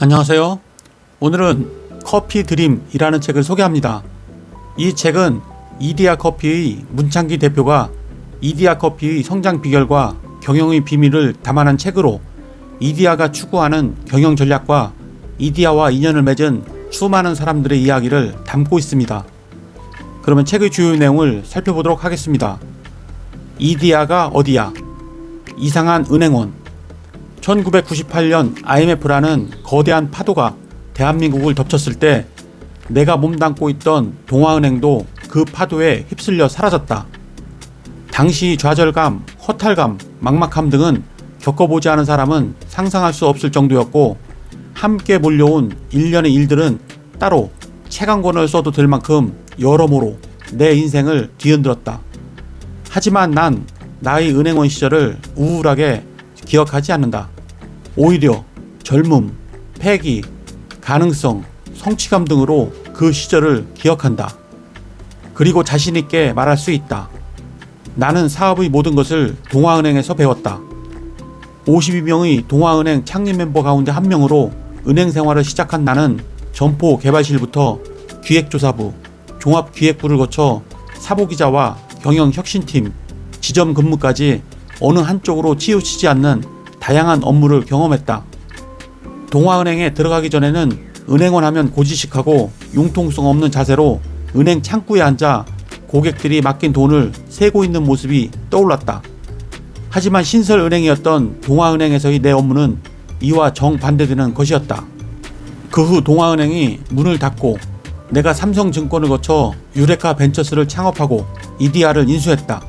안녕하세요. 오늘은 커피 드림이라는 책을 소개합니다. 이 책은 이디야 커피의 문창기 대표가 이디야 커피의 성장 비결과 경영의 비밀을 담아낸 책으로 이디야가 추구하는 경영 전략과 이디야와 인연을 맺은 수많은 사람들의 이야기를 담고 있습니다. 그러면 책의 주요 내용을 살펴보도록 하겠습니다. 이디야가 어디야? 이상한 은행원. 1998년 IMF라는 거대한 파도가 대한민국을 덮쳤을 때 내가 몸담고 있던 동아은행도 그 파도에 휩쓸려 사라졌다. 당시 좌절감, 허탈감, 막막함 등은 겪어보지 않은 사람은 상상할 수 없을 정도였고, 함께 몰려온 일련의 일들은 따로 책 한 권을 써도 될 만큼 여러모로 내 인생을 뒤흔들었다. 하지만 난 나의 은행원 시절을 우울하게 기억하지 않는다. 오히려 젊음, 패기, 가능성, 성취감 등으로 그 시절을 기억한다. 그리고 자신있게 말할 수 있다. 나는 사업의 모든 것을 동아은행에서 배웠다. 52명의 동아은행 창립 멤버 가운데 한 명으로 은행 생활을 시작한 나는 점포 개발실부터 기획조사부, 종합기획부를 거쳐 사보기자와 경영혁신팀, 지점 근무까지 어느 한쪽으로 치우치지 않는 다양한 업무를 경험했다. 동아은행에 들어가기 전에는 은행원 하면 고지식하고 융통성 없는 자세로 은행 창구에 앉아 고객들이 맡긴 돈을 세고 있는 모습이 떠올랐다. 하지만 신설은행이었던 동아은행에서의 내 업무는 이와 정반대되는 것이었다. 그 후 동아은행이 문을 닫고 내가 삼성증권을 거쳐 유레카 벤처스를 창업하고 이디야를 인수했다.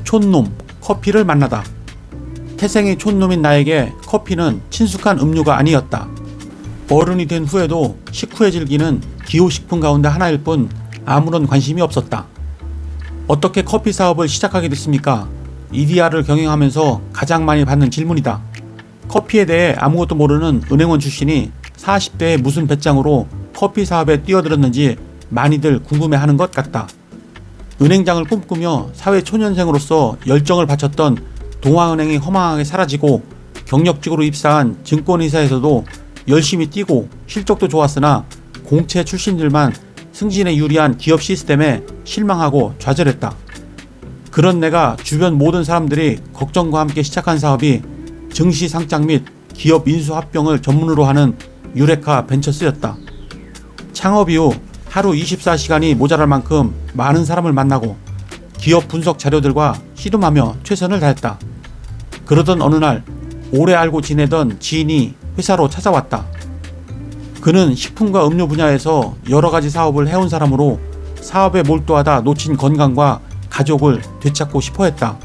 촌놈, 커피를 만나다. 태생이 촌놈인 나에게 커피는 친숙한 음료가 아니었다. 어른이 된 후에도 식후에 즐기는 기호식품 가운데 하나일 뿐 아무런 관심이 없었다. 어떻게 커피 사업을 시작하게 됐습니까? 이디야를 경영하면서 가장 많이 받는 질문이다. 커피에 대해 아무것도 모르는 은행원 출신이 40대에 무슨 배짱으로 커피 사업에 뛰어들었는지 많이들 궁금해하는 것 같다. 은행장을 꿈꾸며 사회 초년생으로서 열정을 바쳤던 동아은행이 허망하게 사라지고 경력직으로 입사한 증권회사에서도 열심히 뛰고 실적도 좋았으나 공채 출신들만 승진에 유리한 기업 시스템에 실망하고 좌절했다. 그런 내가 주변 모든 사람들이 걱정과 함께 시작한 사업이 증시 상장 및 기업 인수 합병을 전문으로 하는 유레카 벤처스였다. 창업 이후 하루 24시간이 모자랄 만큼 많은 사람을 만나고 기업 분석 자료들과 씨름하며 최선을 다했다. 그러던 어느 날 오래 알고 지내던 지인이 회사로 찾아왔다. 그는 식품과 음료 분야에서 여러 가지 사업을 해온 사람으로 사업에 몰두하다 놓친 건강과 가족을 되찾고 싶어 했다.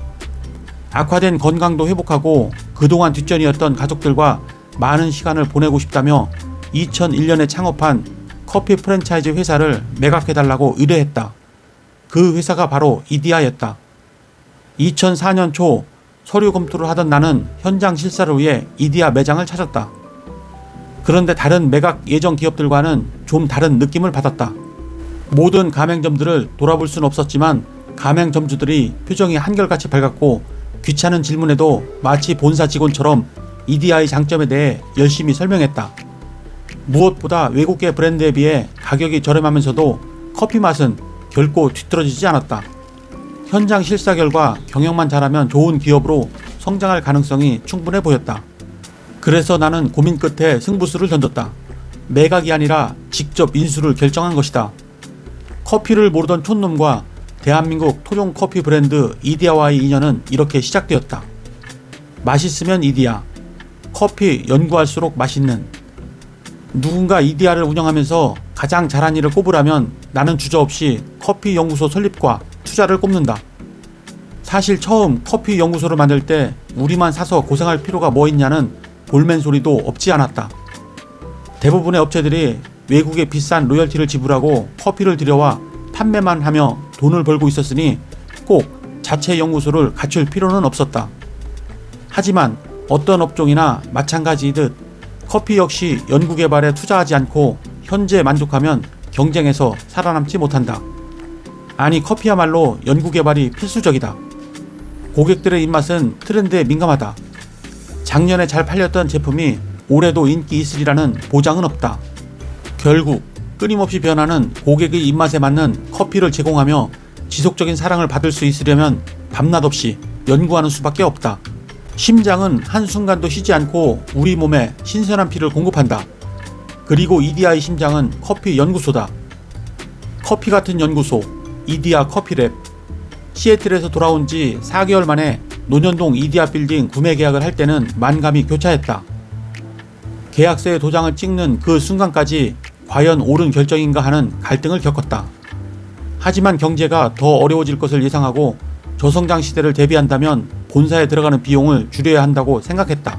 악화된 건강도 회복하고 그동안 뒷전이었던 가족들과 많은 시간을 보내고 싶다며 2001년에 창업한 커피 프랜차이즈 회사를 매각해달라고 의뢰했다. 그 회사가 바로 이디야였다. 2004년 초 서류 검토를 하던 나는 현장 실사를 위해 이디야 매장을 찾았다. 그런데 다른 매각 예정 기업들과는 좀 다른 느낌을 받았다. 모든 가맹점들을 돌아볼 수는 없었지만 가맹점주들이 표정이 한결같이 밝았고 귀찮은 질문에도 마치 본사 직원처럼 이디야의 장점에 대해 열심히 설명했다. 무엇보다 외국계 브랜드에 비해 가격이 저렴하면서도 커피 맛은 결코 뒤떨어지지 않았다. 현장 실사 결과 경영만 잘하면 좋은 기업으로 성장할 가능성이 충분해 보였다. 그래서 나는 고민 끝에 승부수를 던졌다. 매각이 아니라 직접 인수를 결정한 것이다. 커피를 모르던 촌놈과 대한민국 토종 커피 브랜드 이디야와의 인연은 이렇게 시작되었다. 맛있으면 이디야. 커피 연구할수록 맛있는. 누군가 이디야를 운영하면서 가장 잘한 일을 꼽으라면 나는 주저없이 커피 연구소 설립과 투자를 꼽는다. 사실 처음 커피 연구소를 만들 때 우리만 사서 고생할 필요가 뭐 있냐는 볼멘 소리도 없지 않았다. 대부분의 업체들이 외국에 비싼 로열티를 지불하고 커피를 들여와 판매만 하며 돈을 벌고 있었으니 꼭 자체 연구소를 갖출 필요는 없었다. 하지만 어떤 업종이나 마찬가지이듯 커피 역시 연구개발에 투자하지 않고 현재 만족하면 경쟁에서 살아남지 못한다. 아니, 커피야말로 연구개발이 필수적이다. 고객들의 입맛은 트렌드에 민감하다. 작년에 잘 팔렸던 제품이 올해도 인기 있으리라는 보장은 없다. 결국 끊임없이 변하는 고객의 입맛에 맞는 커피를 제공하며 지속적인 사랑을 받을 수 있으려면 밤낮 없이 연구하는 수밖에 없다. 심장은 한순간도 쉬지 않고 우리 몸에 신선한 피를 공급한다. 그리고 이디야의 심장은 커피 연구소다. 커피 같은 연구소, 이디야 커피랩. 시애틀에서 돌아온 지 4개월 만에 논현동 이디야 빌딩 구매 계약을 할 때는 만감이 교차했다. 계약서에 도장을 찍는 그 순간까지 과연 옳은 결정인가 하는 갈등을 겪었다. 하지만 경제가 더 어려워질 것을 예상하고 저성장 시대를 대비한다면 본사에 들어가는 비용을 줄여야 한다고 생각했다.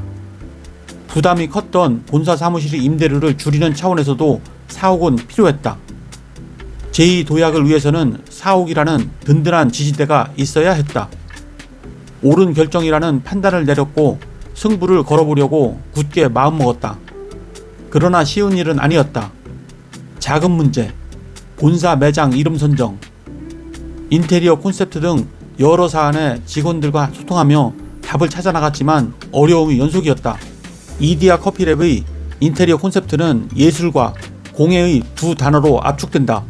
부담이 컸던 본사 사무실의 임대료를 줄이는 차원에서도 사옥은 필요했다. 제2도약을 위해서는 사옥이라는 든든한 지지대가 있어야 했다. 옳은 결정이라는 판단을 내렸고 승부를 걸어보려고 굳게 마음먹었다. 그러나 쉬운 일은 아니었다. 자금 문제, 본사 매장 이름 선정, 인테리어 콘셉트 등 여러 사안에 직원들과 소통하며 답을 찾아 나갔지만 어려움이 연속이었다. 이디야 커피랩의 인테리어 콘셉트는 예술과 공예의 두 단어로 압축된다.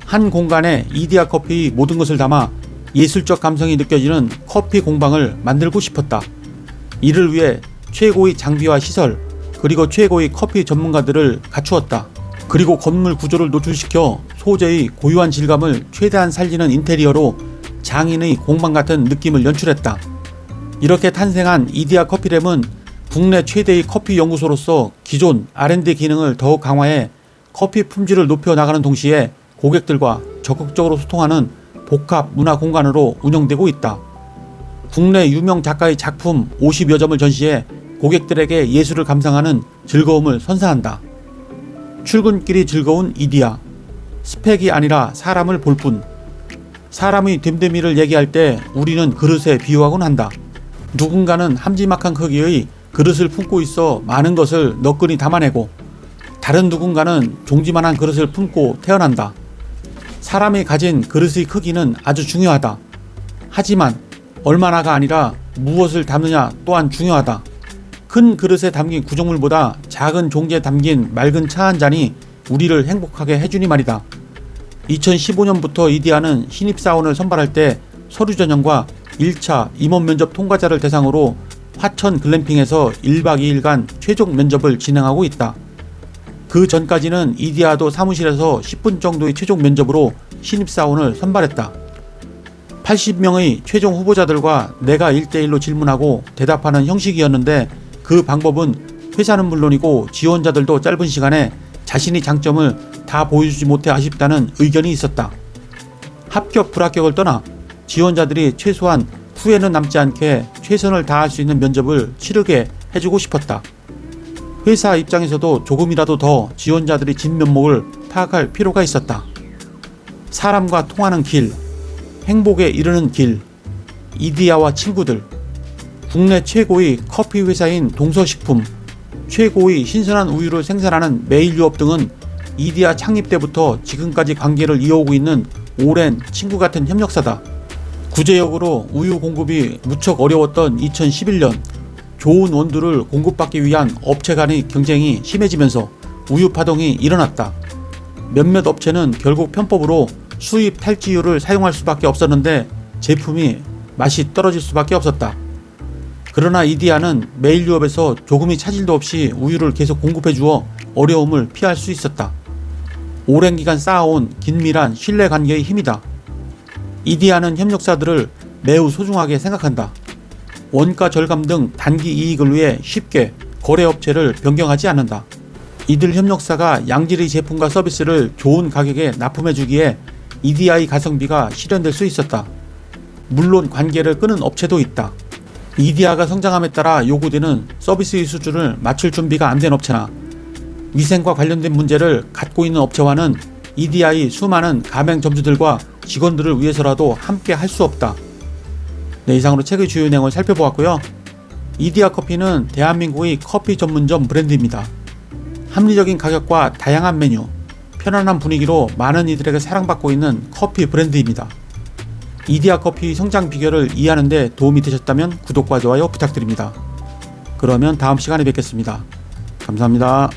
한 공간에 이디야 커피의 모든 것을 담아 예술적 감성이 느껴지는 커피 공방을 만들고 싶었다. 이를 위해 최고의 장비와 시설, 그리고 최고의 커피 전문가들을 갖추었다. 그리고 건물 구조를 노출시켜 소재의 고유한 질감을 최대한 살리는 인테리어로 장인의 공방 같은 느낌을 연출했다. 이렇게 탄생한 이디야 커피랩은 국내 최대의 커피 연구소로서 기존 R&D 기능을 더욱 강화해 커피 품질을 높여 나가는 동시에 고객들과 적극적으로 소통하는 복합 문화 공간으로 운영되고 있다. 국내 유명 작가의 작품 50여 점을 전시해 고객들에게 예술을 감상하는 즐거움을 선사한다. 출근길이 즐거운 이디야. 스펙이 아니라 사람을 볼 뿐. 사람의 됨됨이를 얘기할 때 우리는 그릇에 비유하곤 한다. 누군가는 함지막한 크기의 그릇을 품고 있어 많은 것을 너끈히 담아내고 다른 누군가는 종지만한 그릇을 품고 태어난다. 사람이 가진 그릇의 크기는 아주 중요하다. 하지만 얼마나가 아니라 무엇을 담느냐 또한 중요하다. 큰 그릇에 담긴 구정물보다 작은 종지에 담긴 맑은 차 한 잔이 우리를 행복하게 해주니 말이다. 2015년부터 이디야는 신입사원을 선발할 때 서류 전형과 1차 임원 면접 통과자를 대상으로 화천 글램핑에서 1박 2일간 최종 면접을 진행하고 있다. 그 전까지는 이디야도 사무실에서 10분 정도의 최종 면접으로 신입사원을 선발했다. 80명의 최종 후보자들과 내가 1대1로 질문하고 대답하는 형식이었는데 그 방법은 회사는 물론이고 지원자들도 짧은 시간에 자신의 장점을 다 보여주지 못해 아쉽다는 의견이 있었다. 합격 불합격을 떠나 지원자들이 최소한 후회는 남지 않게 최선을 다할 수 있는 면접을 치르게 해주고 싶었다. 회사 입장에서도 조금이라도 더 지원자들의 진면목을 파악할 필요가 있었다. 사람과 통하는 길, 행복에 이르는 길, 이디야와 친구들, 국내 최고의 커피 회사인 동서식품, 최고의 신선한 우유를 생산하는 매일유업 등은 이디야 창립 때부터 지금까지 관계를 이어오고 있는 오랜 친구 같은 협력사다. 구제역으로 우유 공급이 무척 어려웠던 2011년, 좋은 원두를 공급받기 위한 업체 간의 경쟁이 심해지면서 우유 파동이 일어났다. 몇몇 업체는 결국 편법으로 수입 탈지유를 사용할 수밖에 없었는데 제품이 맛이 떨어질 수밖에 없었다. 그러나 이디야는 매일유업에서 조금의 차질도 없이 우유를 계속 공급해 주어 어려움을 피할 수 있었다. 오랜 기간 쌓아온 긴밀한 신뢰관계의 힘이다. 이디야는 협력사들을 매우 소중하게 생각한다. 원가 절감 등 단기 이익을 위해 쉽게 거래업체를 변경하지 않는다. 이들 협력사가 양질의 제품과 서비스를 좋은 가격에 납품해 주기에 이디야의 가성비가 실현될 수 있었다. 물론 관계를 끊은 업체도 있다. 이디야가 성장함에 따라 요구되는 서비스의 수준을 맞출 준비가 안 된 업체나 위생과 관련된 문제를 갖고 있는 업체와는 이디야의 수많은 가맹 점주들과 직원들을 위해서라도 함께 할 수 없다. 네, 이상으로 책의 주요 내용을 살펴보았고요. 이디야 커피는 대한민국의 커피 전문점 브랜드입니다. 합리적인 가격과 다양한 메뉴, 편안한 분위기로 많은 이들에게 사랑받고 있는 커피 브랜드입니다. 이디야 커피 성장 비결을 이해하는 데 도움이 되셨다면 구독과 좋아요 부탁드립니다. 그러면 다음 시간에 뵙겠습니다. 감사합니다.